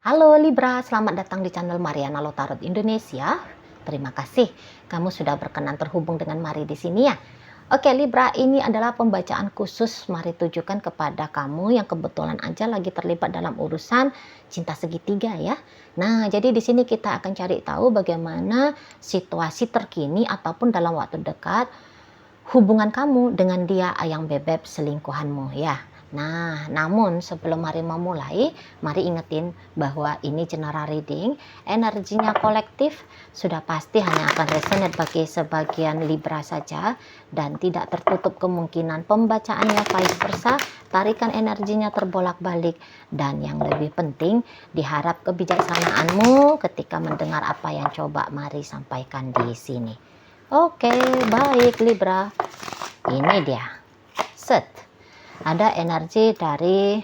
Halo Libra, selamat datang di channel Mariana Lotarot Indonesia. Terima kasih kamu sudah berkenan terhubung dengan Mari di sini ya. Oke Libra, ini adalah pembacaan khusus Mari tujukan kepada kamu yang kebetulan aja lagi terlibat dalam urusan cinta segitiga ya. Nah, jadi di sini kita akan cari tahu bagaimana situasi terkini ataupun dalam waktu dekat hubungan kamu dengan dia ayang bebek selingkuhanmu ya. Nah, namun sebelum Mari memulai, Mari ingetin bahwa ini general reading, energinya kolektif, sudah pasti hanya akan resonate bagi sebagian Libra saja, dan tidak tertutup kemungkinan pembacaannya vice versa, tarikan energinya terbolak-balik, dan yang lebih penting, diharap kebijaksanaanmu ketika mendengar apa yang coba Mari sampaikan di sini. Oke, baik Libra. Ini dia. Set. Ada energi dari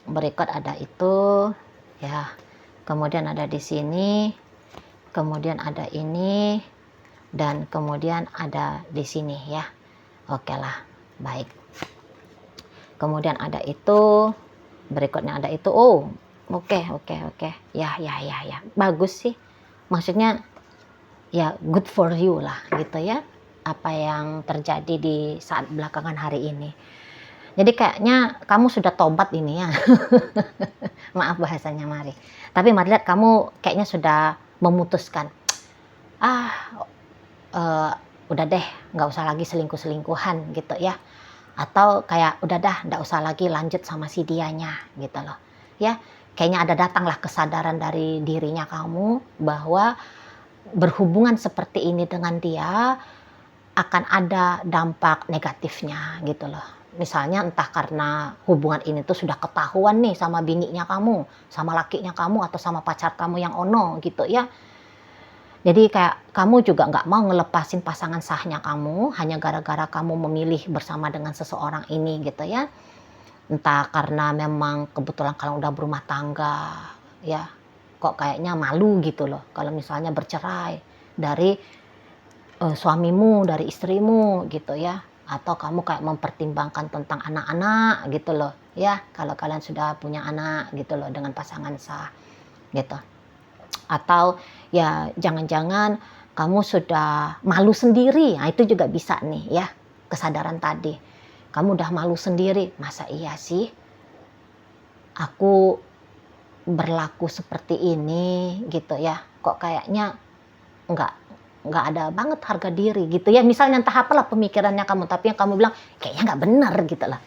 berikut ada itu ya. Kemudian ada di sini. Kemudian ada ini dan kemudian ada di sini ya. Oke lah. Baik. Kemudian ada itu, berikutnya ada itu. Oh, oke. Ya. Bagus sih. Maksudnya ya good for you lah gitu ya, apa yang terjadi di saat belakangan hari ini. Jadi kayaknya kamu sudah tobat ini ya. Maaf bahasanya Mari, tapi Mari lihat kamu kayaknya sudah memutuskan, udah deh nggak usah lagi selingkuh-selingkuhan gitu ya, atau kayak udah dah nggak usah lagi lanjut sama si dianya gitu loh ya. Kayaknya ada datanglah kesadaran dari dirinya kamu bahwa berhubungan seperti ini dengan dia akan ada dampak negatifnya gitu loh. Misalnya entah karena hubungan ini tuh sudah ketahuan nih sama bininya kamu, sama lakinya kamu, atau sama pacar kamu yang ono gitu ya. Jadi kayak kamu juga nggak mau ngelepasin pasangan sahnya kamu hanya gara-gara kamu memilih bersama dengan seseorang ini gitu ya. Entah karena memang kebetulan kalau udah berumah tangga ya, kok kayaknya malu gitu loh kalau misalnya bercerai dari suamimu, dari istrimu gitu ya, atau kamu kayak mempertimbangkan tentang anak-anak gitu loh ya, kalau kalian sudah punya anak gitu loh dengan pasangan sah gitu. Atau ya jangan-jangan kamu sudah malu sendiri, nah itu juga bisa nih ya, kesadaran tadi kamu udah malu sendiri, masa iya sih aku berlaku seperti ini gitu ya, kok kayaknya nggak nggak ada banget harga diri gitu ya, misalnya entah apalah pemikirannya kamu, tapi yang kamu bilang kayaknya nggak benar gitu lah,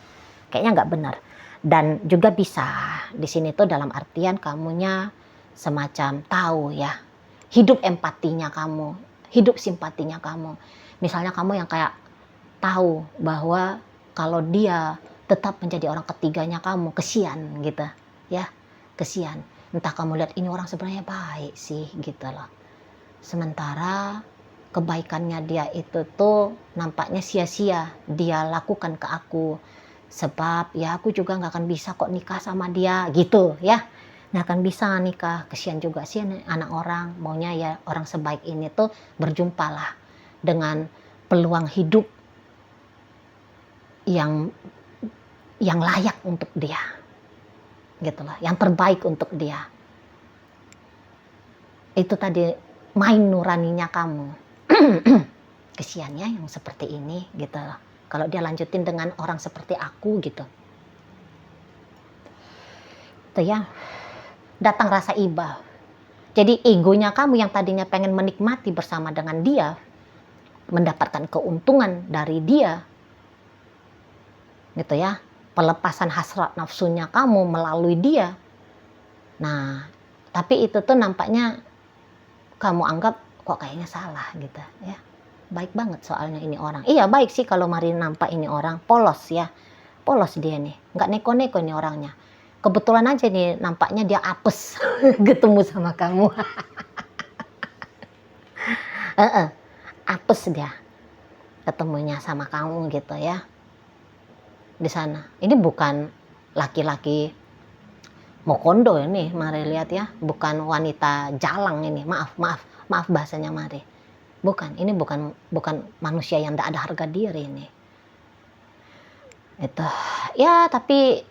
kayaknya nggak benar. Dan juga bisa di sini tuh dalam artian kamunya semacam tahu ya, hidup empatinya kamu, hidup simpatinya kamu. Misalnya kamu yang kayak tahu bahwa kalau dia tetap menjadi orang ketiganya kamu, kesian gitu ya, kesian. Entah kamu lihat ini orang sebenarnya baik sih gitu loh, sementara kebaikannya dia itu tuh nampaknya sia-sia dia lakukan ke aku, sebab ya aku juga nggak akan bisa kok nikah sama dia gitu ya, nggak akan bisa nikah, kesian juga sih anak orang, maunya ya orang sebaik ini tuh berjumpalah dengan peluang hidup yang layak untuk dia gitu loh, yang terbaik untuk dia. Itu tadi main nuraninya kamu. Kesiannya yang seperti ini gitu loh, kalau dia lanjutin dengan orang seperti aku gitu. Itu ya, datang rasa iba. Jadi egonya kamu yang tadinya pengen menikmati bersama dengan dia, mendapatkan keuntungan dari dia gitu ya, pelepasan hasrat nafsunya kamu melalui dia. Nah, tapi itu tuh nampaknya kamu anggap kok kayaknya salah gitu ya. Baik banget soalnya ini orang. Iya baik sih kalau Mari nampak ini orang polos ya. Polos dia nih. Nggak neko-neko ini orangnya. Kebetulan aja nih nampaknya dia apes ketemu sama kamu. Apes dia ketemunya sama kamu gitu ya. Di sana. Ini bukan laki-laki mokondo ini Mari lihat ya. Bukan wanita jalang ini. Maaf bahasanya Mari. Bukan, ini bukan manusia yang tidak ada harga diri ini. Itu ya, tapi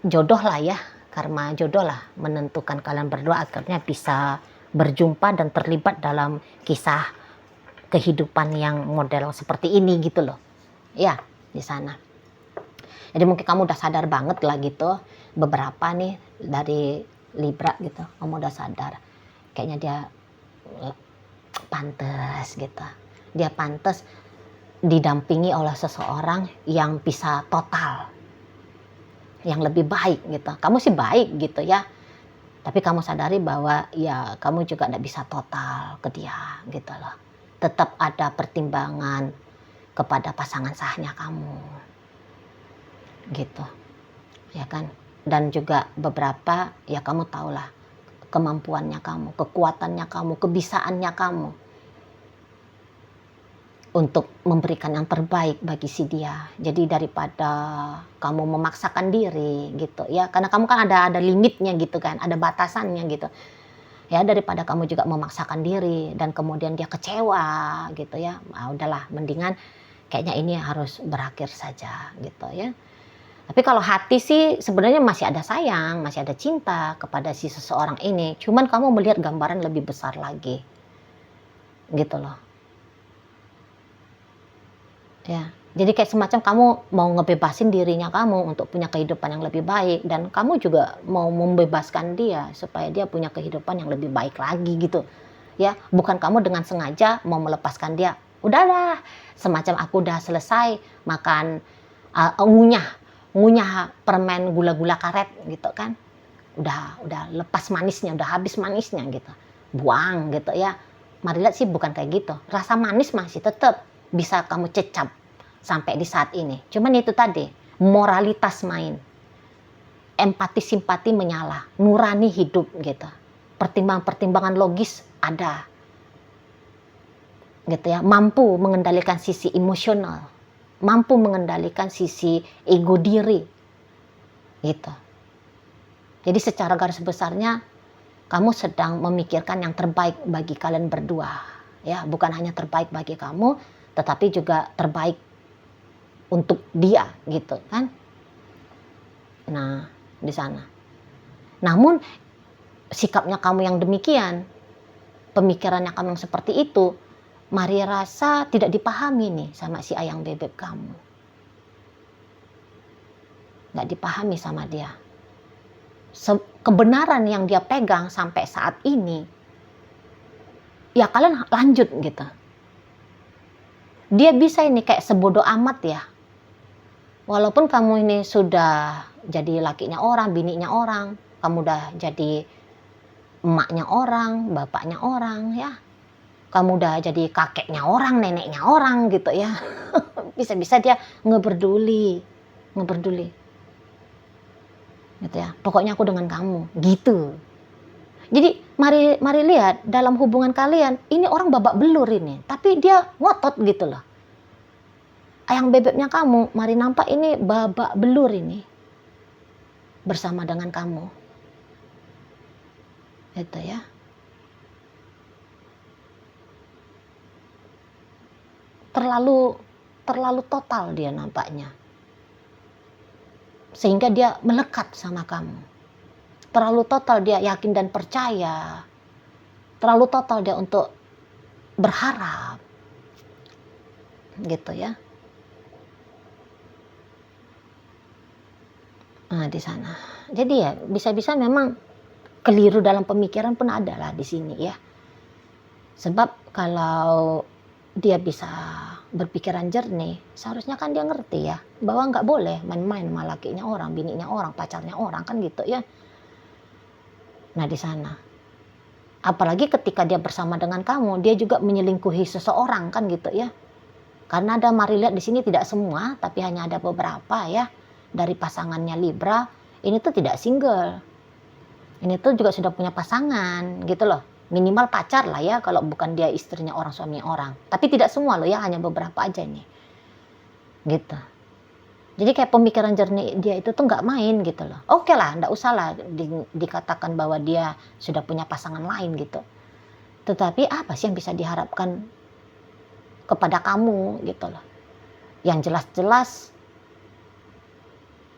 jodoh lah ya karma jodoh lah menentukan kalian berdua akhirnya bisa berjumpa dan terlibat dalam kisah kehidupan yang model seperti ini gitu loh. Ya, di sana. Jadi mungkin kamu udah sadar banget lah gitu. Beberapa nih dari Libra gitu, kamu udah sadar. Kayaknya dia pantas gitu. Dia pantas didampingi oleh seseorang yang bisa total, yang lebih baik gitu. Kamu sih baik gitu ya, tapi kamu sadari bahwa ya kamu juga tidak bisa total ke dia gitu loh. Tetap ada pertimbangan kepada pasangan sahnya kamu gitu ya kan. Dan juga beberapa ya kamu tahulah kemampuannya kamu, kekuatannya kamu, kebisaannya kamu untuk memberikan yang terbaik bagi si dia. Jadi daripada kamu memaksakan diri gitu ya, karena kamu kan ada limitnya gitu kan, ada batasannya gitu. Ya daripada kamu juga memaksakan diri dan kemudian dia kecewa gitu ya. Nah, udahlah mendingan kayaknya ini harus berakhir saja gitu ya. Tapi kalau hati sih sebenarnya masih ada sayang, masih ada cinta kepada si seseorang ini. Cuman kamu melihat gambaran lebih besar lagi. Gitu loh. Ya, jadi kayak semacam kamu mau ngebebasin dirinya kamu untuk punya kehidupan yang lebih baik, dan kamu juga mau membebaskan dia supaya dia punya kehidupan yang lebih baik lagi gitu. Ya, bukan kamu dengan sengaja mau melepaskan dia. Udahlah, semacam aku udah selesai makan ngunyah permen gula-gula karet gitu kan. Udah lepas manisnya, udah habis manisnya gitu. Buang gitu ya. Mari lihat sih bukan kayak gitu. Rasa manis masih tetap bisa kamu cecap sampai di saat ini. Cuman itu tadi, moralitas main. Empati simpati menyala, nurani hidup gitu. Pertimbangan-pertimbangan logis ada. Gitu ya, mampu mengendalikan sisi emosional, mampu mengendalikan sisi ego diri. Gitu. Jadi secara garis besarnya kamu sedang memikirkan yang terbaik bagi kalian berdua. Ya, bukan hanya terbaik bagi kamu, tetapi juga terbaik untuk dia gitu kan. Nah, di sana. Namun sikapnya kamu yang demikian, pemikirannya kamu yang seperti itu, Maria rasa tidak dipahami nih sama si ayang bebek kamu. Nggak dipahami sama dia. Kebenaran yang dia pegang sampai saat ini, ya kalian lanjut gitu. Dia bisa ini kayak sebodoh amat ya. Walaupun kamu ini sudah jadi lakinya orang, bininya orang, kamu udah jadi emaknya orang, bapaknya orang ya. Kamu udah jadi kakeknya orang, neneknya orang gitu ya. Bisa-bisa dia ngeberduli. Gitu ya. Pokoknya aku dengan kamu, gitu. Jadi mari lihat dalam hubungan kalian, ini orang babak belur ini, tapi dia ngotot gitu loh. Ayang bebeknya kamu, mari nampak ini babak belur ini bersama dengan kamu. Gitu ya. Terlalu total dia nampaknya. Sehingga dia melekat sama kamu. Terlalu total dia yakin dan percaya. Terlalu total dia untuk berharap. Gitu ya. Nah, di sana. Jadi ya bisa-bisa memang keliru dalam pemikiran pun ada lah di sini ya. Sebab kalau dia bisa berpikiran jernih, seharusnya kan dia ngerti ya bahwa nggak boleh main-main sama lakinya orang, bininya orang, pacarnya orang kan gitu ya. Nah di sana, apalagi ketika dia bersama dengan kamu, dia juga menyelingkuhi seseorang kan gitu ya. Karena ada mari lihat di sini tidak semua, tapi hanya ada beberapa ya dari pasangannya Libra ini tuh tidak single. Ini tuh juga sudah punya pasangan gitu loh. Minimal pacar lah ya kalau bukan dia istrinya orang, suaminya orang. Tapi tidak semua loh ya, hanya beberapa aja nih. Gitu. Jadi kayak pemikiran jernih dia itu tuh nggak main gitu loh. Oke lah, nggak usah lah dikatakan bahwa dia sudah punya pasangan lain gitu. Tetapi apa sih yang bisa diharapkan kepada kamu gitu loh. Yang jelas-jelas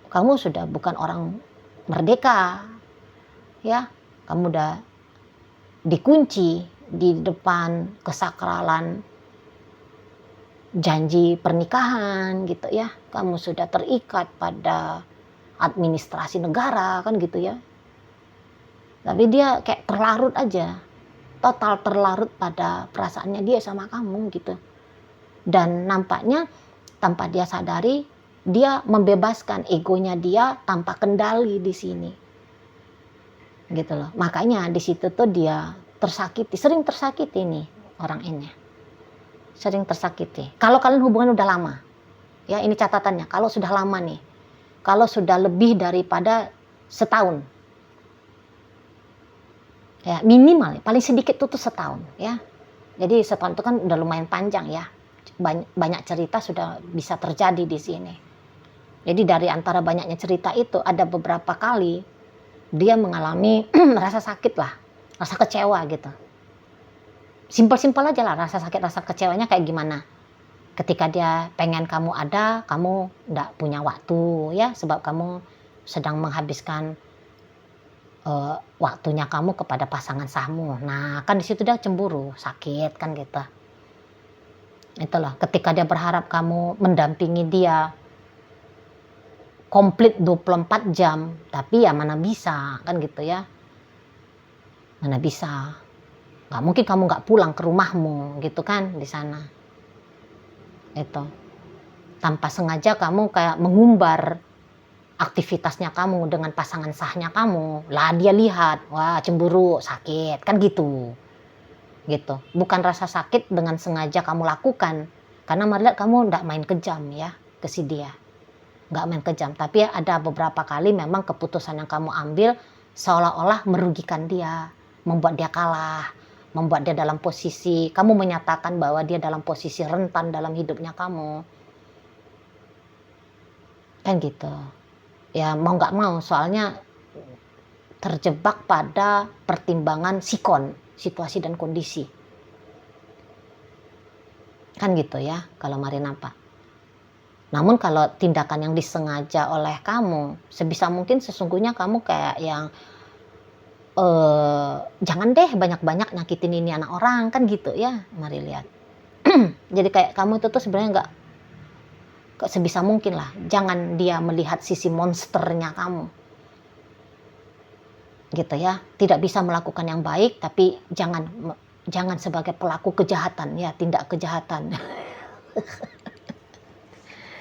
kamu sudah bukan orang merdeka, ya, kamu udah dikunci di depan kesakralan janji pernikahan gitu ya, kamu sudah terikat pada administrasi negara kan gitu ya, tapi dia kayak terlarut aja, total terlarut pada perasaannya dia sama kamu gitu, dan nampaknya tanpa dia sadari dia membebaskan egonya dia tanpa kendali di sini gitu loh. Makanya di situ tuh dia tersakiti, sering tersakiti nih orang ini, sering tersakiti. Kalau kalian hubungan udah lama, ya ini catatannya, kalau sudah lama nih, kalau sudah lebih daripada setahun, ya minimal, paling sedikit tuh setahun ya. Jadi setahun itu kan udah lumayan panjang ya, banyak cerita sudah bisa terjadi di sini. Jadi dari antara banyaknya cerita itu ada beberapa kali dia mengalami rasa sakit lah, rasa kecewa gitu. Simpel-simpel aja lah rasa sakit, rasa kecewanya kayak gimana. Ketika dia pengen kamu ada, kamu nggak punya waktu ya, sebab kamu sedang menghabiskan waktunya kamu kepada pasangan sahmu. Nah kan di situ dia cemburu, sakit kan gitu. Itulah ketika dia berharap kamu mendampingi dia komplit 24 jam, tapi ya mana bisa kan gitu ya, mana bisa, nggak mungkin kamu nggak pulang ke rumahmu gitu kan di sana. Itu tanpa sengaja kamu kayak mengumbar aktivitasnya kamu dengan pasangan sahnya kamu, lah dia lihat, wah cemburu, sakit kan gitu, gitu. Bukan rasa sakit dengan sengaja kamu lakukan, karena melihat kamu nggak main kejam ya ke si dia, nggak main kejam, tapi ada beberapa kali memang keputusan yang kamu ambil seolah-olah merugikan dia, membuat dia kalah, membuat dia dalam posisi, kamu menyatakan bahwa dia dalam posisi rentan dalam hidupnya kamu, kan gitu ya, mau nggak mau, soalnya terjebak pada pertimbangan sikon, situasi dan kondisi, kan gitu ya kalau mari nampak. Namun kalau tindakan yang disengaja oleh kamu, sebisa mungkin sesungguhnya kamu kayak yang jangan deh banyak-banyak nyakitin ini anak orang kan gitu ya, mari lihat. Jadi kayak kamu itu tuh sebenarnya nggak, sebisa mungkin lah jangan dia melihat sisi monsternya kamu gitu ya. Tidak bisa melakukan yang baik, tapi jangan sebagai pelaku kejahatan ya, tindak kejahatan.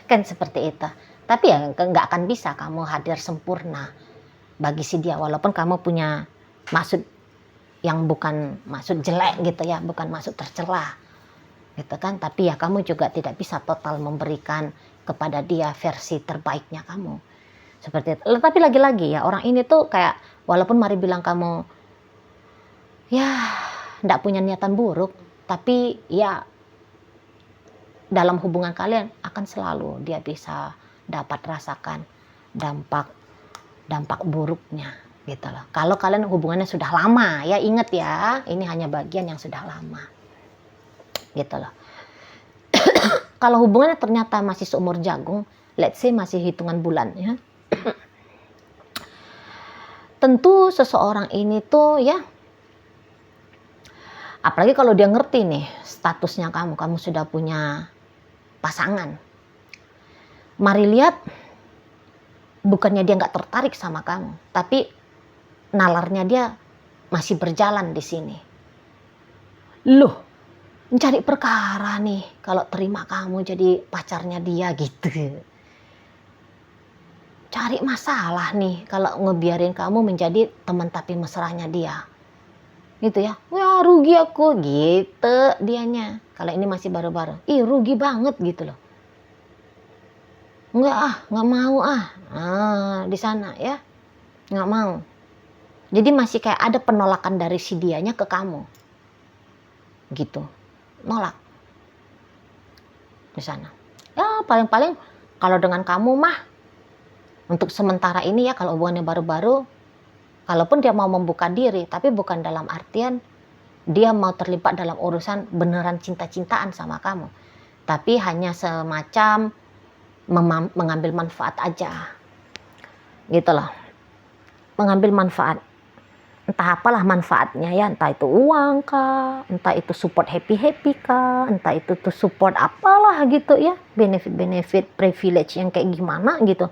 Kan seperti itu. Tapi ya nggak akan bisa kamu hadir sempurna bagi si dia, walaupun kamu punya maksud yang bukan maksud jelek gitu ya, bukan maksud tercela gitu kan, tapi ya kamu juga tidak bisa total memberikan kepada dia versi terbaiknya kamu seperti itu. Tapi lagi-lagi ya, orang ini tuh kayak walaupun mari bilang kamu ya nggak punya niatan buruk, tapi ya dalam hubungan kalian akan selalu dia bisa dapat rasakan dampak buruknya gitu loh. Kalau kalian hubungannya sudah lama ya, ingat ya, ini hanya bagian yang sudah lama gitu loh. Kalau hubungannya ternyata masih seumur jagung, let's say masih hitungan bulan ya, tentu seseorang ini tuh ya, apalagi kalau dia ngerti nih statusnya kamu sudah punya pasangan, mari lihat, bukannya dia nggak tertarik sama kamu, tapi nalarnya dia masih berjalan di sini. Loh, mencari perkara nih kalau terima kamu jadi pacarnya dia gitu. Cari masalah nih kalau ngebiarin kamu menjadi teman tapi mesranya dia. Gitu ya. Wah, rugi aku gitu dianya. Kalau ini masih baru-baru. Ih, rugi banget gitu loh. Nggak mau di sana ya. Nggak mau. Jadi masih kayak ada penolakan dari si dianya ke kamu. Gitu. Nolak. Di sana. Ya, paling-paling kalau dengan kamu mah untuk sementara ini ya, kalau hubungannya baru-baru, kalaupun dia mau membuka diri, tapi bukan dalam artian dia mau terlibat dalam urusan beneran cinta-cintaan sama kamu, tapi hanya semacam mengambil manfaat aja gitu loh. mengambil manfaat. Entah apalah manfaatnya ya, entah itu uang kah, entah itu support happy-happy kah, entah itu tuh support apalah gitu ya, benefit-benefit, privilege yang kayak gimana gitu.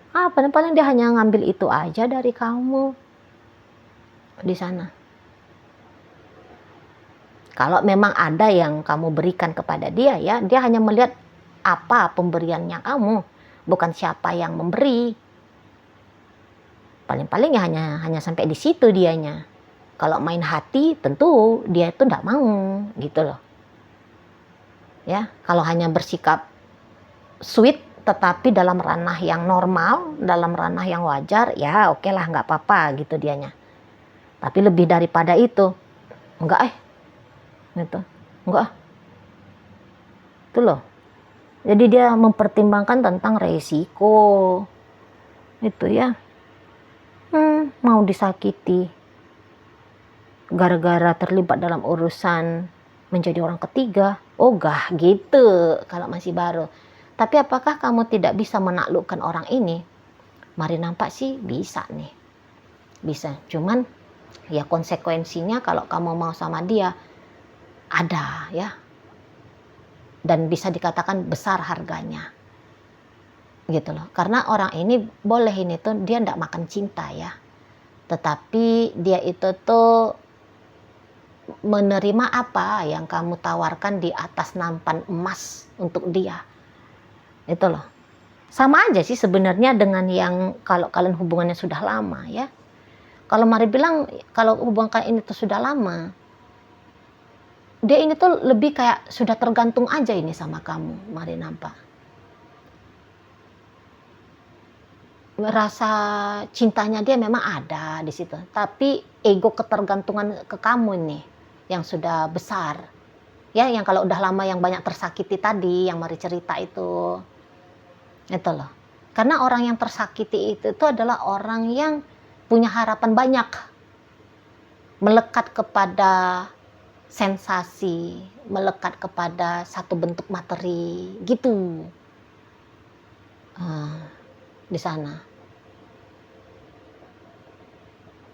Paling-paling dia hanya ngambil itu aja dari kamu di sana. Kalau memang ada yang kamu berikan kepada dia ya, dia hanya melihat apa pemberiannya kamu, bukan siapa yang memberi. Paling-paling ya hanya sampai di situ dianya. Kalau main hati tentu dia itu tidak mau gitu loh. Ya, kalau hanya bersikap sweet tetapi dalam ranah yang normal, dalam ranah yang wajar, ya oke lah, nggak apa-apa gitu dianya. Tapi lebih daripada itu, enggak gitu, enggak itu loh. Jadi dia mempertimbangkan tentang resiko itu ya. Mau disakiti gara-gara terlibat dalam urusan menjadi orang ketiga, gah gitu kalau masih baru. Tapi apakah kamu tidak bisa menaklukkan orang ini? Mari nampak sih bisa nih, bisa. Cuman ya konsekuensinya kalau kamu mau sama dia ada ya, dan bisa dikatakan besar harganya gitu loh. Karena orang ini boleh ini tuh dia tidak makan cinta ya, tetapi dia itu tuh menerima apa yang kamu tawarkan di atas nampan emas untuk dia. Itu loh. Sama aja sih sebenarnya dengan yang kalau kalian hubungannya sudah lama ya. Kalau Mari bilang kalau hubungan kalian ini tuh sudah lama, dia ini tuh lebih kayak sudah tergantung aja ini sama kamu, Mari nampak. Rasa cintanya dia memang ada di situ, tapi ego ketergantungan ke kamu nih yang sudah besar. Ya, yang kalau udah lama yang banyak tersakiti tadi, yang Mari cerita itu loh. Karena orang yang tersakiti itu adalah orang yang punya harapan banyak, melekat kepada sensasi, melekat kepada satu bentuk materi gitu. Di sana.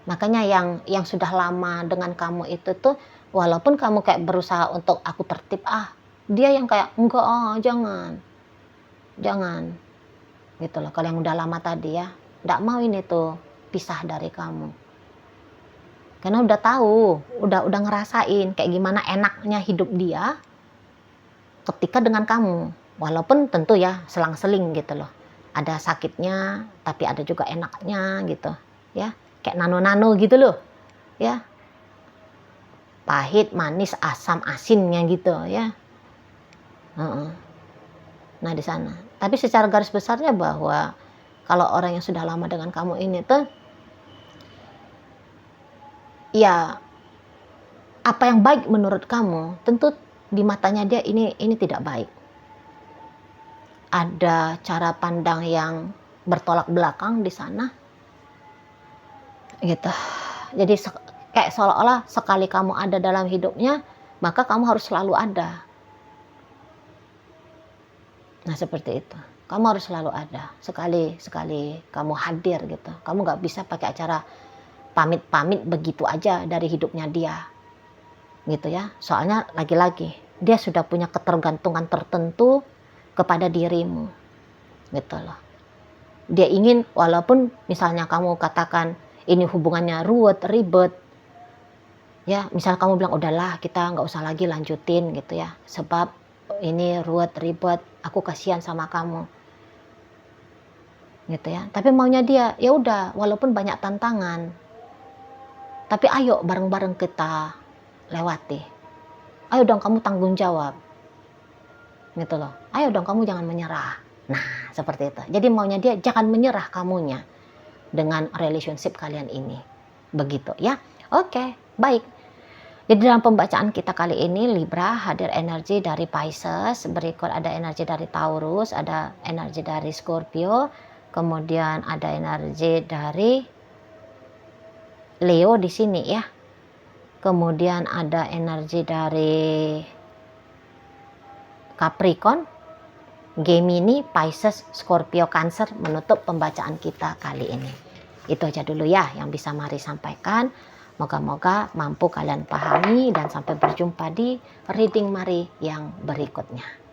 Makanya yang sudah lama dengan kamu itu tuh, walaupun kamu kayak berusaha untuk aku tertib, dia yang kayak enggak, jangan gitu loh. Kalau yang udah lama tadi ya, enggak mau ini tuh pisah dari kamu, karena udah tahu, udah ngerasain kayak gimana enaknya hidup dia ketika dengan kamu. Walaupun tentu ya selang-seling gitu loh, ada sakitnya tapi ada juga enaknya gitu ya, kayak nano-nano gitu loh ya, pahit, manis, asam, asinnya gitu ya. Nah di sana. Tapi secara garis besarnya bahwa kalau orang yang sudah lama dengan kamu ini tuh, ya apa yang baik menurut kamu, tentu di matanya dia ini tidak baik. Ada cara pandang yang bertolak belakang di sana, gitu. Jadi kayak seolah-olah sekali kamu ada dalam hidupnya, maka kamu harus selalu ada. Nah seperti itu, kamu harus selalu ada. Sekali kamu hadir gitu, kamu nggak bisa pakai acara pamit-pamit begitu aja dari hidupnya dia, gitu ya. Soalnya lagi-lagi dia sudah punya ketergantungan tertentu kepada dirimu, gitu loh. Dia ingin walaupun misalnya kamu katakan ini hubungannya ruwet, ribet, ya misal kamu bilang udahlah kita nggak usah lagi lanjutin gitu ya, sebab ini ruwet, ribet, aku kasihan sama kamu, gitu ya. Tapi maunya dia ya udah walaupun banyak tantangan, tapi ayo bareng-bareng kita lewati. Ayo dong kamu tanggung jawab, gitu loh. Ayo dong kamu jangan menyerah. Nah seperti itu. Jadi maunya dia jangan menyerah kamunya dengan relationship kalian ini, begitu ya. Oke, baik. Jadi dalam pembacaan kita kali ini Libra hadir energi dari Pisces, berikut ada energi dari Taurus, ada energi dari Scorpio, kemudian ada energi dari Leo di sini ya. Kemudian ada energi dari Capricorn, Gemini, Pisces, Scorpio, Cancer menutup pembacaan kita kali ini. Itu aja dulu ya yang bisa Mari sampaikan. Moga-moga mampu kalian pahami dan sampai berjumpa di reading Mari yang berikutnya.